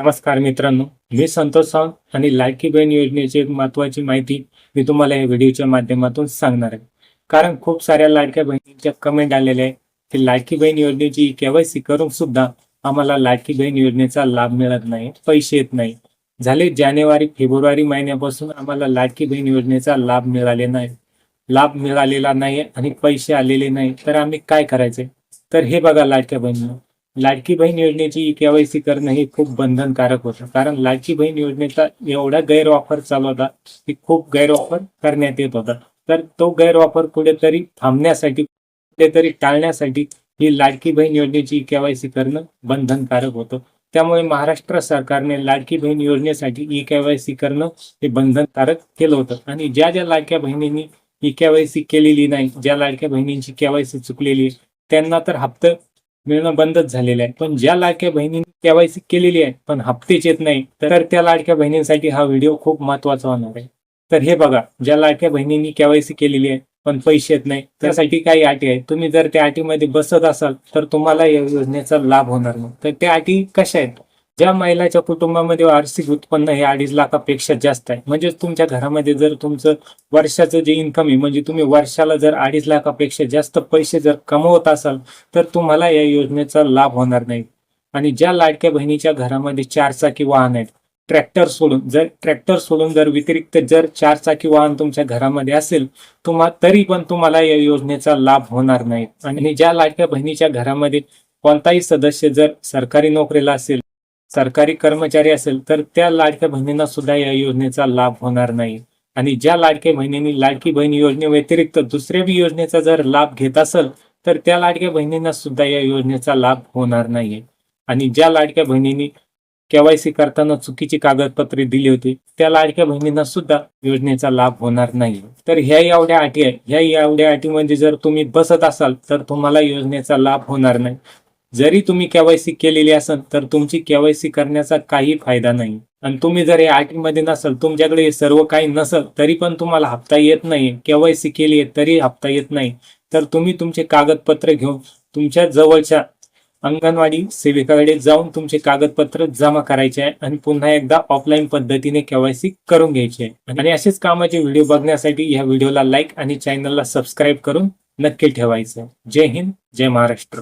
नमस्कार मित्रांनो, मी संतोष सावंत आणि लाडकी बहीण योजनेची एक महत्त्वाची माहिती मी तुम्हाला या व्हिडिओच्या माध्यमातून सांगणार आहे. कारण खूप साऱ्या लाडक्या बहिणींच्या कमेंट आलेल्या आहे की लाडकी बहीण योजनेची केवायसी करून सुद्धा आम्हाला लाडकी बहीण योजनेचा लाभ मिळत नाही, पैसे येत नाही. झाले जानेवारी फेब्रुवारी महिन्यापासून आम्हाला लाडकी बहीण योजनेचा लाभ मिळालेला नाही आणि पैसे आलेले नाही, तर आम्ही काय करायचे? तर हे बघा लाडक्या बहिणींनो, लाडकी बहीण योजनेची केवायसी करणं हे खूप बंधनकारक होतं. कारण लाडकी बहीण योजनेचा एवढा गैरवापर चालू होता की खूप गैरवापर करण्यात येत होता. तर तो गैरवापर कुठेतरी थांबण्यासाठी, कुठेतरी टाळण्यासाठी ही लाडकी बहीण योजनेची केवायसी करणं बंधनकारक होतं. त्यामुळे महाराष्ट्र सरकारने लाडकी बहीण योजनेसाठी ई केवायसी करणं हे बंधनकारक केलं होतं. आणि ज्या ज्या लाडक्या बहिणींनी ई केवायसी केलेली नाही, ज्या लाडक्या बहिणींची केवायसी चुकलेली आहे, त्यांना तर हप्ते मिळणं बंदच झालेलं आहे. पण ज्या लाडक्या बहिणींनी केवायसी केलेली आहे पण हप्तेच येत नाही, तर त्या लाडक्या बहिणींसाठी हा व्हिडिओ खूप महत्त्वाचा होणार आहे. तर हे बघा, ज्या लाडक्या बहिणींनी केवायसी केलेली आहे पण पैसे येत नाही, त्यासाठी काही अटी आहेत. तुम्ही जर त्या अटीमध्ये बसत असाल तर तुम्हाला या योजनेचा लाभ होणार नाही. तर त्या अटी कशा आहेत? ज्या महिलाच्या कुटुंबामध्ये वार्षिक उत्पन्न हे 2.5 लाखापेक्षा जास्त आहे, म्हणजे तुमच्या घरामध्ये जर तुमचं वर्षाचं जे इन्कम आहे, म्हणजे तुम्ही वर्षाला जर 2.5 लाखापेक्षा जास्त पैसे जर कमवत असाल तर तुम्हाला या योजनेचा लाभ होणार नाही. आणि ज्या लाडक्या बहिणीच्या घरामध्ये 4 चाकी वाहन आहेत, ट्रॅक्टर सोडून जर व्यतिरिक्त जर 4 चाकी वाहन तुमच्या घरामध्ये असेल, तरी पण तुम्हाला या योजनेचा लाभ होणार नाही. आणि ज्या लाडक्या बहिणीच्या घरामध्ये कोणताही सदस्य जर सरकारी नोकरीला असेल, सरकारी कर्मचारी असेल, तर त्या लाडक्या बहिणींना सुद्धा या योजनेचा लाभ होणार नाही. आणि ज्या लाडक्या बहिणींनी लाडकी बहीण योजनेव्यतिरिक्त दुसऱ्या बी योजनेचा जर लाभ घेत असेल, तर त्या लाडक्या बहिणींना सुद्धा या योजनेचा लाभ होणार नाहीये. आणि ज्या लाडक्या बहिणींनी केवायसी करताना चुकीची कागदपत्रे दिली होती, त्या लाडक्या बहिणींना सुद्धा योजनेचा लाभ होणार नाही. तर ह्या एवढ्या अटी आहे. ह्या एवढ्या अटीमध्ये जर तुम्ही बसत असाल तर तुम्हाला योजनेचा लाभ होणार नाही. जरी तुम्ही केवायसी केलेली असेल तर तुमची केवायसी करण्याचा काही फायदा नाही. आणि तुम्ही जर या अटीमध्ये नसाल, तुमच्याकडे हे सर्व काही नसेल, तरी पण तुम्हाला हप्ता येत नाही, केवायसी केली आहे तरी हप्ता येत नाही, तर तुम्ही तुमचे कागदपत्र घेऊन तुमच्या जवळच्या अंगणवाडी सेविकाकडे जाऊन तुमचे कागदपत्र जमा करायचे आहे आणि पुन्हा एकदा ऑफलाईन पद्धतीने केवायसी करून घ्यायची आहे. आणि असेच कामाचे व्हिडिओ बघण्यासाठी या व्हिडिओला लाईक आणि चॅनलला सबस्क्राईब करून नक्की ठेवायचं. जय हिंद, जय महाराष्ट्र.